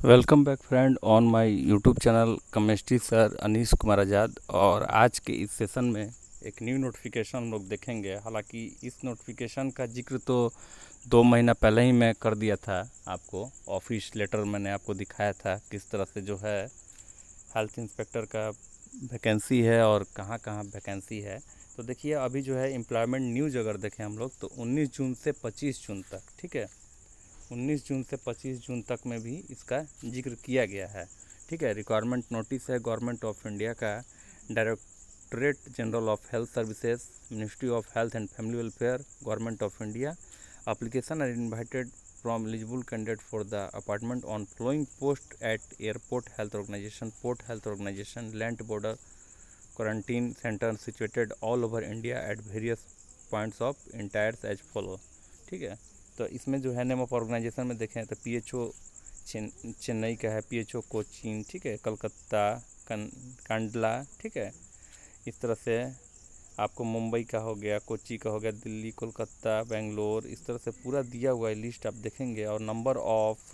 Welcome back friend on my YouTube channel chemistry sir Anish Kumar Azad. और आज के इस सेशन में एक न्यू नोटिफिकेशन हम लोग देखेंगे। हालांकि इस नोटिफिकेशन का जिक्र तो 2 महीना पहले ही मैं कर दिया था आपको। ऑफिस लेटर मैंने आपको दिखाया था किस तरह से जो है हेल्थ इंस्पेक्टर का वैकेंसी है और कहाँ कहाँ वैकेंसी है। तो देखिए अभी जो है एम्प्लॉयमेंट न्यूज़ अगर देखें हम लोग तो 19 जून से 25 जून तक, ठीक है, 19 जून से 25 जून तक में भी इसका जिक्र किया गया है। ठीक है, रिक्वायरमेंट नोटिस है गवर्नमेंट ऑफ इंडिया का, directorate general of health services, ministry of health and family welfare, government of India. Application are invited from eligible candidate for the appointment on flowing post at airport health organisation, port health organisation, land border quarantine centre situated all over India at various points of entries as follow. ठीक है, तो इसमें जो है name of organisation में देखें तो PHO Chennai का है, पीएचओ कोचीन, ठीक है, कलकत्ता, कांडला, ठीक है, इस तरह से आपको मुंबई का हो गया, कोची का हो गया, दिल्ली, कोलकाता, बेंगलोर, इस तरह से पूरा दिया हुआ है लिस्ट आप देखेंगे। और number of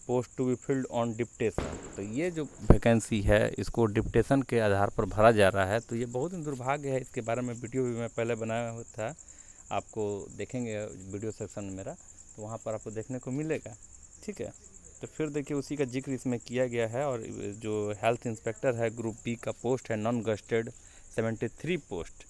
post to be filled on deputation, तो ये जो वैकेंसी है इसको डिप्टेशन के आधार पर भरा जा रहा है। तो ये बहुत ही दुर्भाग्य है, इसके बारे में वीडियो भी मैं पहले बनाया हुआ था, आपको देखेंगे वीडियो सेक्शन में मेरा, तो वहाँ पर आपको देखने को मिलेगा। ठीक है, तो फिर देखिए उसी का जिक्र इसमें किया गया है। और जो हेल्थ इंस्पेक्टर है ग्रुप बी का पोस्ट है नॉन गस्टेड 73 पोस्ट,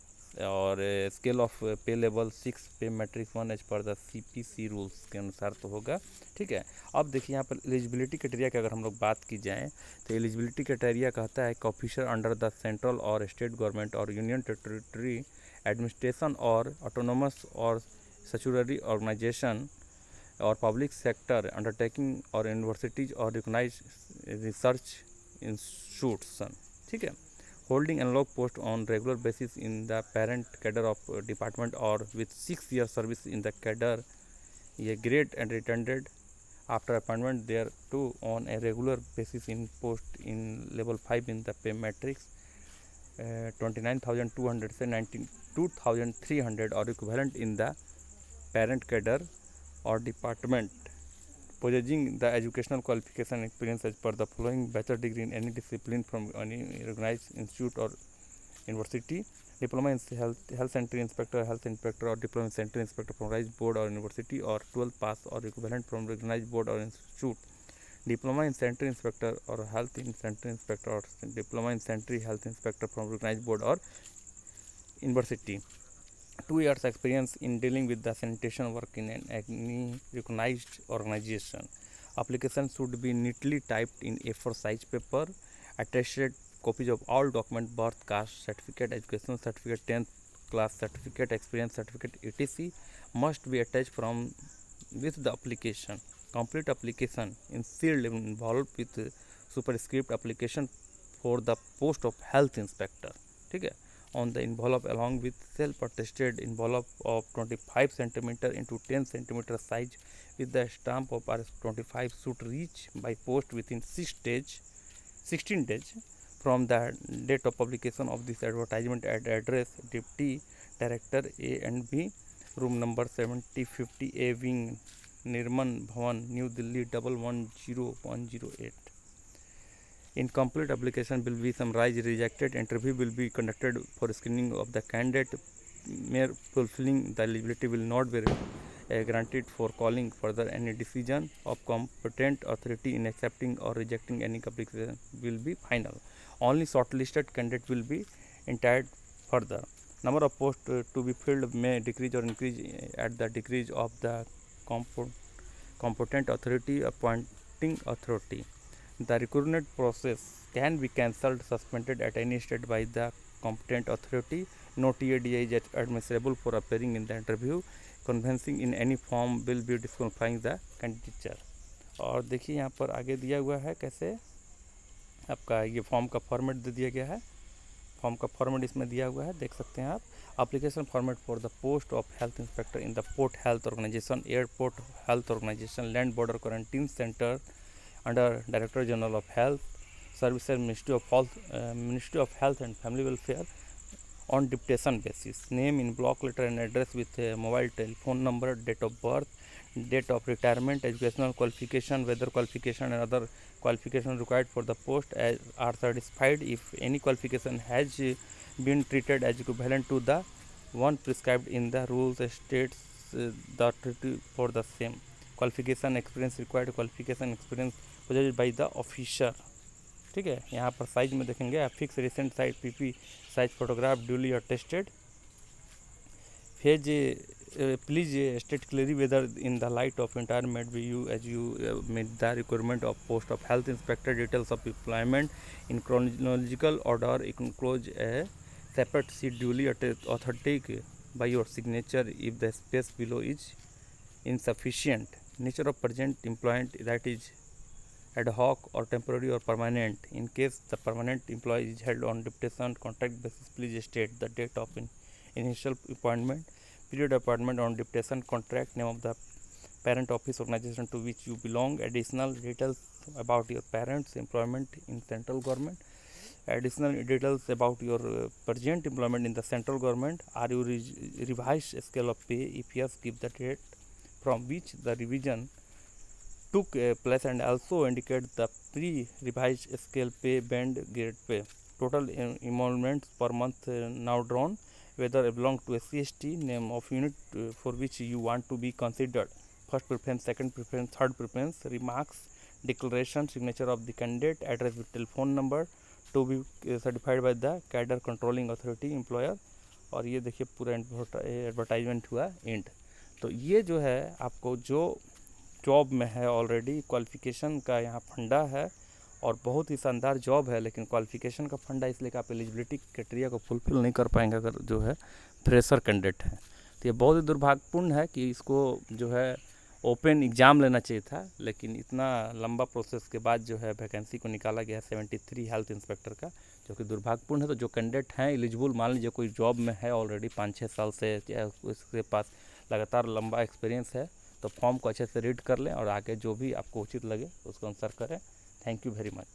और scale of pay level 6 pay matrix 1 as per the CPC rules के अनुसार तो होगा। ठीक है, अब देखिए यहाँ पर एलिजिबिलिटी क्राइटेरिया की अगर हम लोग बात की जाए तो एलिजिबिलिटी क्राइटेरिया कहता है कि ऑफिसर अंडर द सेंट्रल और स्टेट गवर्नमेंट और यूनियन टेरिटरी एडमिनिस्ट्रेशन और ऑटोनोमस और स्टैट्यूटरी ऑर्गेनाइजेशन और पब्लिक सेक्टर अंडरटेकिंग और यूनिवर्सिटीज और रिकॉग्नाइज रिसर्च इंस्टीट्यूशन। ठीक है, holding analogue post on regular basis in the parent cadre of department और with 6 years service in the cadre, ये grade and rendered after appointment there too on a regular basis in post in level 5 in the pay matrix 29,200 से 92,300 or equivalent in the parent cadre or department, possessing the educational qualification and experience as per the following: bachelor degree in any discipline from any recognized institute or university, diploma in health entry inspector, health inspector or diploma in central inspector from recognized board or university, or 12th pass or equivalent from recognized board or institute, diploma in central inspector or health in central inspector or diploma in central health inspector from recognized board or university, 2 years experience in dealing with the sanitation work in any recognized organization. Application should be neatly typed in A4 size paper. Attested copies of all documents, birth, caste certificate, educational certificate, 10th class certificate, experience certificate, etc. must be attached from with the application. Complete application in sealed involved with superscript application for the post of health inspector. ठीक है, on the envelope along with self-attested envelope of 25 cm into 10 cm size with the stamp of RS25 should reach by post within 16 days from the date of publication of this advertisement at address Deputy Director A and B, room number 7050A Wing, Nirman Bhavan, New Delhi 110108. Incomplete application will be summarized, rejected. Interview will be conducted for screening of the candidate. Mere fulfilling the eligibility will not be granted for calling further. Any decision of competent authority in accepting or rejecting any application will be final. Only shortlisted candidate will be entitled further. Number of posts to be filled may decrease or increase at the decrease of the competent authority appointing authority. The recruitment process can be cancelled, suspended at any stage by the competent authority. No TADI is admissible for appearing in the interview. Convincing in any form will be disqualifying the candidature. और देखिए यहाँ पर आगे दिया हुआ है कैसे आपका ये फॉर्म का फॉर्मेट दे दिया गया है। फॉर्म का फॉर्मेट इसमें दिया हुआ है, देख सकते हैं आप। Application format for the post of health inspector in the port health organisation, airport health organisation, land border quarantine centre under Director General of Health Services, Ministry of Health and Family Welfare, on dictation basis. Name in block letter and address with a mobile telephone number, date of birth, date of retirement, educational qualification, whether qualification and other qualification required for the post are satisfied. If any qualification has been treated as equivalent to the one prescribed in the rules, states the treaty for the same. Qualification experience required, qualification experience possessed by the officer. ठीक है, यहाँ पर size में देखेंगे आप, fix recent size PP size photograph duly attested. Page please state clearly whether in the light of retirement you meet the requirement of post of health inspector. Details of employment in chronological order enclose a separate sheet duly authentic by your signature if the space below is insufficient. Nature of present employment, that is ad hoc or temporary or permanent. In case the permanent employee is held on deputation contract basis, please state the date of initial appointment, period of appointment on deputation contract, name of the parent office organization to which you belong, additional details about your parents' employment in central government, additional details about your present employment in the central government. Are you revised scale of pay? If yes, give the date from which the revision took place and also indicate the pre-revised scale pay band grade pay. Total emoluments per month now drawn, whether belong to SC/ST, name of unit for which you want to be considered, first preference, second preference, third preference, remarks, declaration, signature of the candidate, address with telephone number to be certified by the cadre controlling authority employer. और ये देखिए पूरा advertisement हुआ and. तो ये जो है आपको जो जॉब में है ऑलरेडी क्वालिफिकेशन का यहाँ फंडा है और बहुत ही शानदार जॉब है, लेकिन क्वालिफिकेशन का फंडा इसलिए कि आप एलिजिबिलिटी क्राइटेरिया को फुलफिल नहीं कर पाएंगे अगर जो है फ्रेशर कैंडिडेट है. तो ये बहुत ही दुर्भाग्यपूर्ण है कि इसको जो है ओपन एग्ज़ाम लेना चाहिए था, लेकिन इतना लंबा प्रोसेस के बाद जो है वैकेंसी को निकाला गया 73 हेल्थ इंस्पेक्टर का, जो कि दुर्भाग्यपूर्ण है. तो जो कैंडिडेट हैं एलिजिबल, मान लीजिए कोई जॉब में है ऑलरेडी 5-6 साल से, या उसके पास लगातार लंबा एक्सपीरियंस है, तो फॉर्म को अच्छे से रीड कर लें और आगे जो भी आपको उचित लगे उसको आंसर करें. Thank you very much.